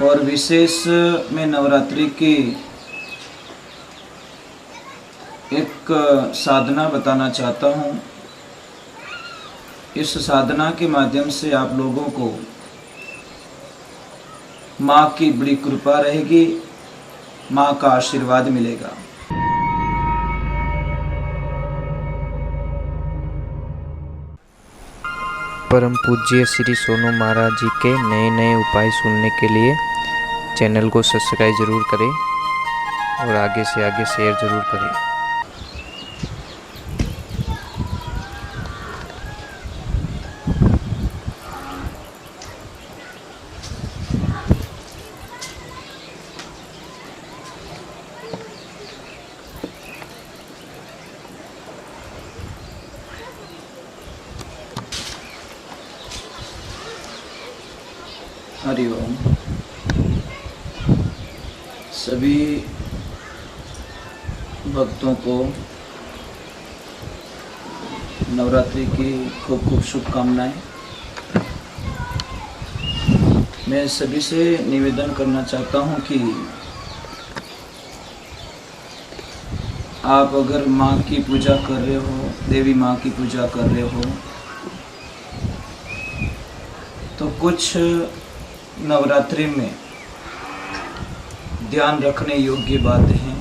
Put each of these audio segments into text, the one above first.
और विशेष मैं नवरात्रि की एक साधना बताना चाहता हूँ। इस साधना के माध्यम से आप लोगों को माँ की बड़ी कृपा रहेगी, माँ का आशीर्वाद मिलेगा। परम पूज्य श्री सोनू महाराज जी के नए नए उपाय सुनने के लिए चैनल को सब्सक्राइब ज़रूर करें और आगे से आगे शेयर ज़रूर करें। हरिओम। सभी भक्तों को नवरात्रि की खूब खूब शुभकामनाएं। मैं सभी से निवेदन करना चाहता हूं कि आप अगर माँ की पूजा कर रहे हो, देवी माँ की पूजा कर रहे हो, तो कुछ नवरात्रि में ध्यान रखने योग्य बातें हैं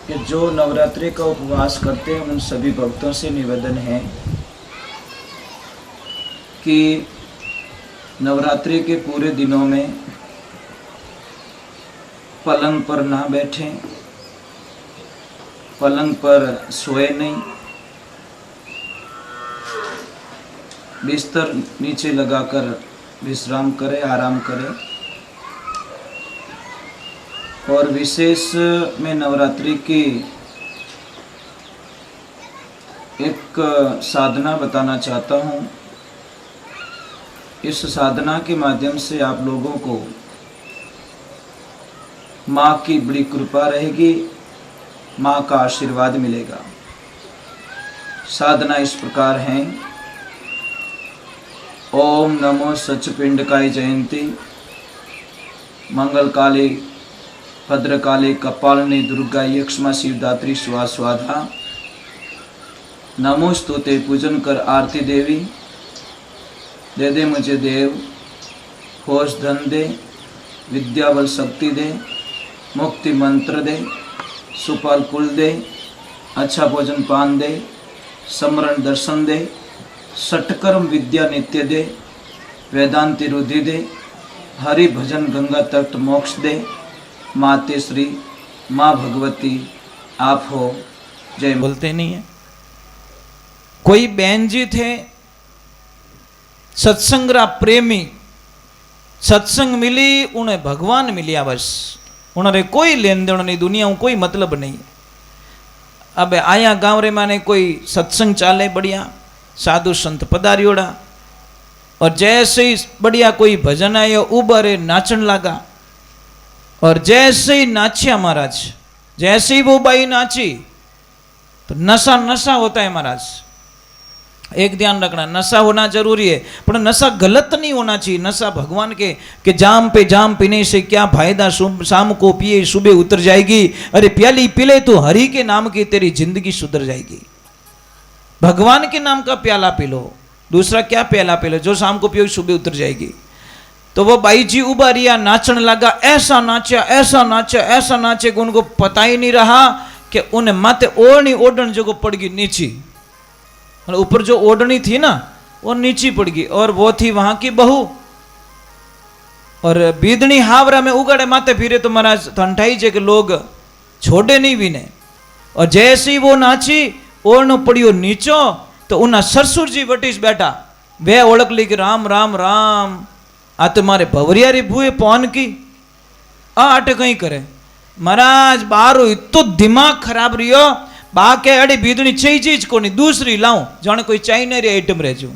कि जो नवरात्रि का उपवास करते हैं उन सभी भक्तों से निवेदन है कि नवरात्रि के पूरे दिनों में पलंग पर ना बैठें, पलंग पर सोए नहीं, बिस्तर नीचे लगाकर विश्राम करें, आराम करें। और विशेष मैं नवरात्रि की एक साधना बताना चाहता हूँ। इस साधना के माध्यम से आप लोगों को माँ की बड़ी कृपा रहेगी, माँ का आशीर्वाद मिलेगा। साधना इस प्रकार है। ओम नमो सचपिंडकाय जयंती मंगल काले भद्रकाले कपालिनी दुर्गा यक्ष्मा शिवदात्री स्वाधा। नमोस्तुते पूजन कर आरती देवी, दे दे मुझे देव, होश धन दे, विद्या बल शक्ति दे, मुक्ति मंत्र दे, सुपाल कुल दे, अच्छा भोजन पान दे, समरण दर्शन दे, षटकर्म विद्या नित्य दे, वेदांति रुधि दे, हरि भजन गंगा तट मोक्ष दे। माते श्री माँ भगवती आप हो। जय। बोलते नहीं है। कोई बहन जी थे सत्संग रा प्रेमी, सत्संग मिली उन्हें भगवान मिलिया, बस उन्हें कोई लेन देन नहीं, दुनिया में कोई मतलब नहीं। अब आया गाँव रे माने कोई सत्संग चाले बढ़िया, साधु संत पधारियोड़ा, और जैसे ही बढ़िया कोई भजन आयो उबरे नाचन लगा, और जैसे ही नाचिया महाराज, जैसे ही वो बाई नाची तो नशा नशा होता है महाराज। एक ध्यान रखना, नशा होना जरूरी है पर नशा गलत नहीं होना चाहिए। नशा भगवान के कि जाम पे जाम पीने से क्या फायदा, शाम को पिए सुबह उतर जाएगी। अरे प्याली पीले तो हरि के नाम की तेरी जिंदगी सुधर जाएगी। भगवान के नाम का प्याला पी लो, दूसरा क्या प्याला पी लो, जो शाम को पियो सुबह उतर जाएगी। तो वो बाई जी उबारिया नाचने लगा, ऐसा नाचा ऐसा नाचा ऐसा नाचे कि उनको पता ही नहीं रहा कि उन्हें माथे ओढ़नी ओढ़न जो पड़ गई नीची, ऊपर जो ओढ़नी थी ना वो नीची पड़ गई, और वो थी वहां की बहू। और बीदनी हावरा में उगाड़े माथे फिरे तो महाराज ठंडाई जे के लोग छोड़े नहीं विने। और जैसे ही वो नाची ओढ़नो पड़ियो नीचो तो उन्हें ससुर जी वटीस बैठा, वे ओळख ली कि राम राम राम, आ तो मारे भवरियारी भूए पौन की आटे कहीं करे। महाराज बारो इतो दिमाग खराब रियो, बाके अड़ी बीदनी चई चीज को नहीं, दूसरी लाऊं जाने कोई चाइनरी आइटम रह जू।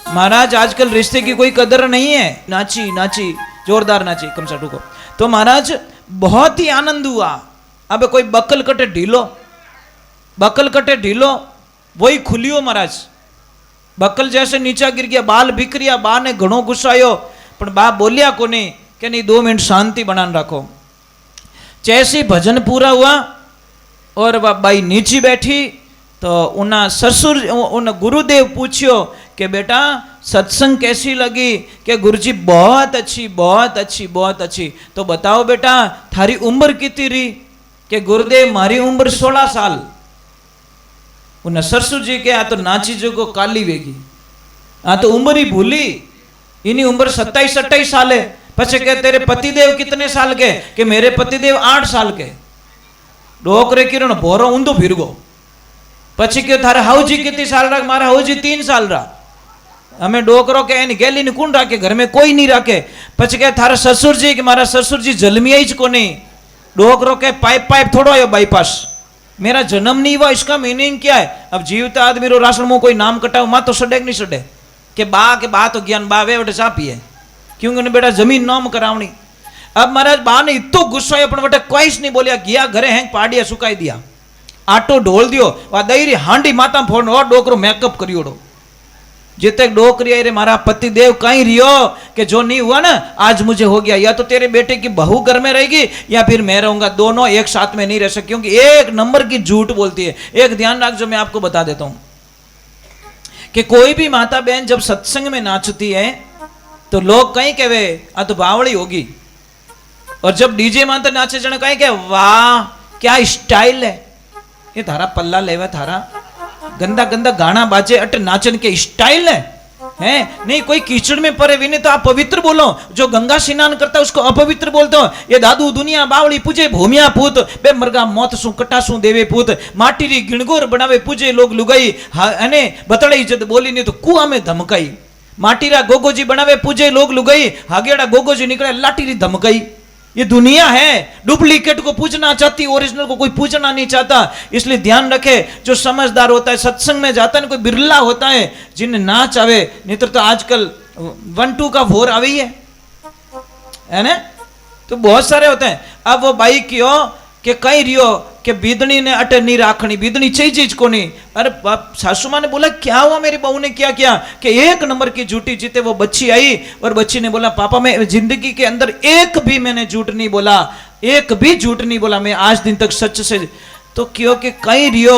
महाराज आजकल रिश्ते की कोई कदर नहीं है। नाची नाची जोरदार नाची कम सा टूको। तो महाराज बहुत ही आनंद हुआ। अब कोई बकल कटे ढीलो, बकल कटे ढीलो वही खुलियो महाराज। बकल जैसे नीचा गिर गया, बाल बिखरिया। बा ने घणो गुस्सायो, पण बा बोलिया कोनी कि नहीं 2 मिनट शांति बनान रखो। जैसे भजन पूरा हुआ और वह बाई नीचे बैठी तो उन ससुर उन गुरुदेव पूछियो कि बेटा सत्संग कैसी लगी? कि गुरुजी बहुत अच्छी, बहुत अच्छी, बहुत अच्छी। तो बताओ बेटा थारी उम्र कितनी रही? कि गुरुदेव मारी उम्र 16 साल। उन ससुर जी के आ तो नाची जो को काली वेगी, आ तो उम्र ही भूली, इन्हीं उम्र 27-28 साल है। पछे के तेरे पतिदेव कितने साल के? कि मेरे पतिदेव 8 साल के। डोकरे किरण भोरो ऊंधो फिर गो। पछी के थारे हाउजी कितनी साल रहा? मारा हाउजी 3 साल रहा। हमें डोकरो के एनी गेली ने कौन राखे? घर में कोई नहीं राखे। पछी के थारे ससुर जी, कि मारा ससुर जी जन्मिया ही को नहीं। डोकरो के पाइप थोड़ो आयो बाईपास, मेरा जन्म नहीं हुआ, इसका मीनिंग क्या है? अब जीवता आदमी रो राशन में कोई नाम कटाओ, मां तो सडे नहीं सडे? के बा तो ज्ञान बा वे वटे चापी है, क्योंकि उन्हें बेटा जमीन नाम करावनी। अब महाराज बा ने इतो गुस्सा है, वटे कोई नहीं बोलिया। गया घरे हैंग पाड़िया सुकाई दिया, आटो ढोल दियो, वा दईरी हांडी माता फोन और डोकरो मेकअप करियोड़ो। जिते डोकरी रे मारा पति देव कहीं रियो कि जो नहीं हुआ ना आज मुझे हो गया, या तो तेरे बेटे की बहू घर में रहेगी या फिर मैं रहूंगा, दोनों एक साथ में नहीं रह सकते, क्योंकि एक नंबर की झूठ बोलती है। एक ध्यान रख, जो मैं आपको बता देता हूं कि कोई भी माता बहन जब सत्संग में नाचती है तो लोग कहीं कहे आ तो बावड़ी होगी, और जब डीजे माता नाचे जने कहीं कहे वाह क्या स्टाइल है, ये थारा पल्ला लेवा, थारा गंदा गंदा गाना बाजे अट नाचन के स्टाइल है नहीं। कोई कीचड़ में पड़े भी नहीं तो आप पवित्र बोलो, जो गंगा स्नान करता है उसको अपवित्र बोलते हो। ये दादू दुनिया बावड़ी पूजे भूमिया पूत, बे मरगा मौत सु कटासू देवे पूत, माटी री गिणगोर बनावे पूजे लोग लुगाई, अने बतड़े इज्जत बोली नहीं तो कुआ में धमकाई। माटी रा गोगोजी बनावे पूजे लोग लुगाई, हागेड़ा गोगोजी निकले लाठी री धमकाई। ये दुनिया है, डुप्लीकेट को पूजना चाहती, ओरिजिनल को कोई पूजना नहीं चाहता। इसलिए ध्यान रखे, जो समझदार होता है सत्संग में जाता है, कोई बिरला होता है जिन्हें नाच आवे, नहीं तो आजकल 1-2 का भोर आवे ही है ना, तो बहुत सारे होते हैं। अब वो बाई क्यों कि कहीं रियो कि बीदनी ने अटे नहीं राखनी, बीदनी चाहिए चीज को नहीं। अरे सासू माँ ने बोला क्या हुआ, मेरी बहू ने क्या किया? कि 1 नंबर की झूठी जीते। वो बच्ची आई और बच्ची ने बोला पापा मैं जिंदगी के अंदर एक भी मैंने झूठ नहीं बोला, एक भी झूठ नहीं बोला, मैं आज दिन तक सच से। तो क्यों कि कहीं रियो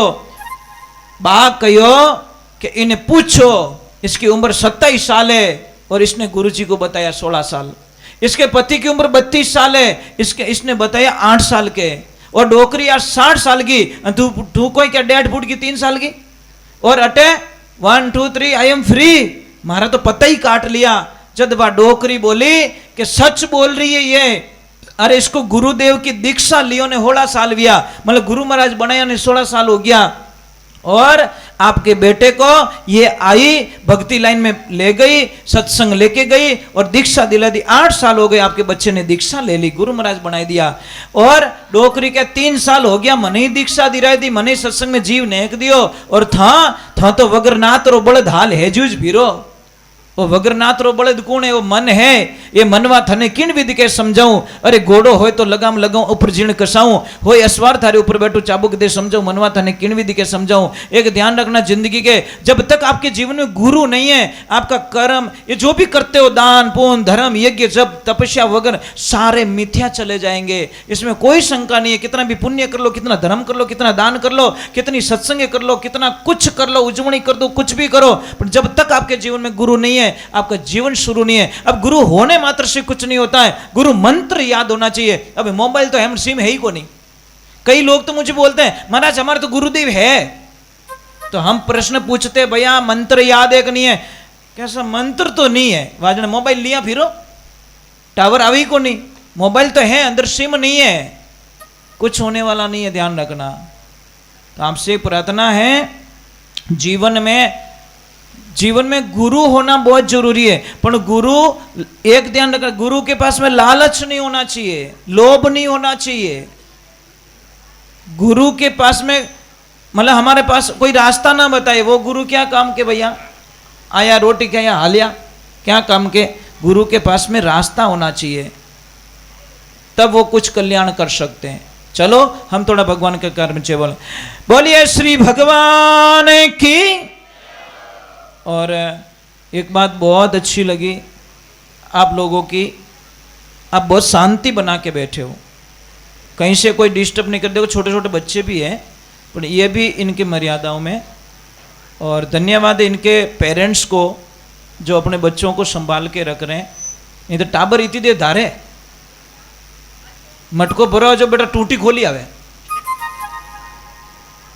बा कहो कि इन्हें पूछो, इसकी उम्र 27 साल है और इसने गुरुजी को बताया 16 साल। इसके पति की उम्र 32 साल है, इसने बताया 8 साल के। और डोकरी यार 60 साल की, तू कोई क्या 1.5 फुट की 3 साल की, और अटे 1 2 3 आई एम फ्री, मारा तो पता ही काट लिया। जब वह डोकरी बोली कि सच बोल रही है ये, अरे इसको गुरुदेव की दीक्षा लियो ने 16 साल हुआ, मतलब गुरु महाराज बनाया ने 16 साल हो गया। और आपके बेटे को ये आई भक्ति लाइन में ले गई, सत्संग लेके गई और दीक्षा दिला दी। 8 साल हो गए आपके बच्चे ने दीक्षा ले ली, गुरु महाराज बनाई दिया। और डोकरी के 3 साल हो गया, मने ही दीक्षा दिराई दी, मने सत्संग में जीव नेक दियो। और था तो वगरनाथ रो बड़द हाल है जूझ भीरो। वो वगरनाथ रो बड़द कौन है? वो मन है। ये मनवा थने किन विधि के समझाऊं? अरे घोड़ो होय तो लगाम लगाऊं ऊपर जीण कसाऊं, होय अस्वार थारे ऊपर बैठो चाबुक दे समझाऊं, मनवा थने किन विधि के समझाऊं। एक ध्यान रखना जिंदगी के, जब तक आपके जीवन में गुरु नहीं है, आपका कर्म ये जो भी करते हो, दान पुण्य धर्म यज्ञ जब तपस्या वगैरह सारे मिथ्या चले जाएंगे। इसमें कोई शंका नहीं है। कितना भी पुण्य कर लो, कितना धर्म कर लो, कितना दान कर लो, कितनी सत्संग कर लो, कितना कुछ कर लो, उजवणी कर दो, कुछ भी करो, पर जब तक आपके जीवन में गुरु नहीं है आपका जीवन शुरू नहीं है। अब गुरु होने मात्र से कुछ नहीं होता है, गुरु मंत्र याद होना चाहिए। अब मोबाइल तो हम सिम है ही को नहीं। कई लोग तो मुझे बोलते हैं महाराज हमारे तो गुरुदेव है, तो हम प्रश्न पूछते भैया मंत्र याद है कि नहीं है? कैसा मंत्र तो नहीं है, वाजने मोबाइल लिया फिरो टावर अभी को नहीं, मोबाइल तो है अंदर सिम नहीं है, कुछ होने वाला नहीं है, ध्यान रखना। तो आपसे प्रार्थना है जीवन में गुरु होना बहुत जरूरी है। पर गुरु एक ध्यान रखना, गुरु के पास में लालच नहीं होना चाहिए, लोभ नहीं होना चाहिए। गुरु के पास में मतलब हमारे पास कोई रास्ता ना बताए, वो गुरु क्या काम के भैया आया रोटी क्या या हालिया क्या काम के? गुरु के पास में रास्ता होना चाहिए, तब वो कुछ कल्याण कर सकते हैं। चलो हम थोड़ा भगवान के कर्म से बोलिए श्री भगवान की और एक बात बहुत अच्छी लगी आप लोगों की, आप बहुत शांति बना के बैठे हो, कहीं से कोई डिस्टर्ब नहीं कर। देखो छोटे छोटे बच्चे भी हैं पर ये भी इनके मर्यादाओं में। और धन्यवाद है इनके पेरेंट्स को जो अपने बच्चों को संभाल के रख रहे हैं। नहीं तो टाबर इतनी देर धारे मटको भरो जो बेटा टूटी खोली आवे।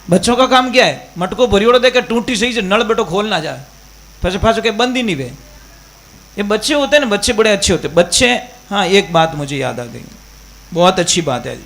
बच्चों का काम क्या है, मटको भरियोड़ो देखे टूटी सही से नल बेटो खोल ना जाए, फिर फाँसो के बंद ही नहीं वे। ये बच्चे होते हैं ना, बच्चे बड़े अच्छे होते हैं बच्चे। हाँ एक बात मुझे याद आ गई, बहुत अच्छी बात है।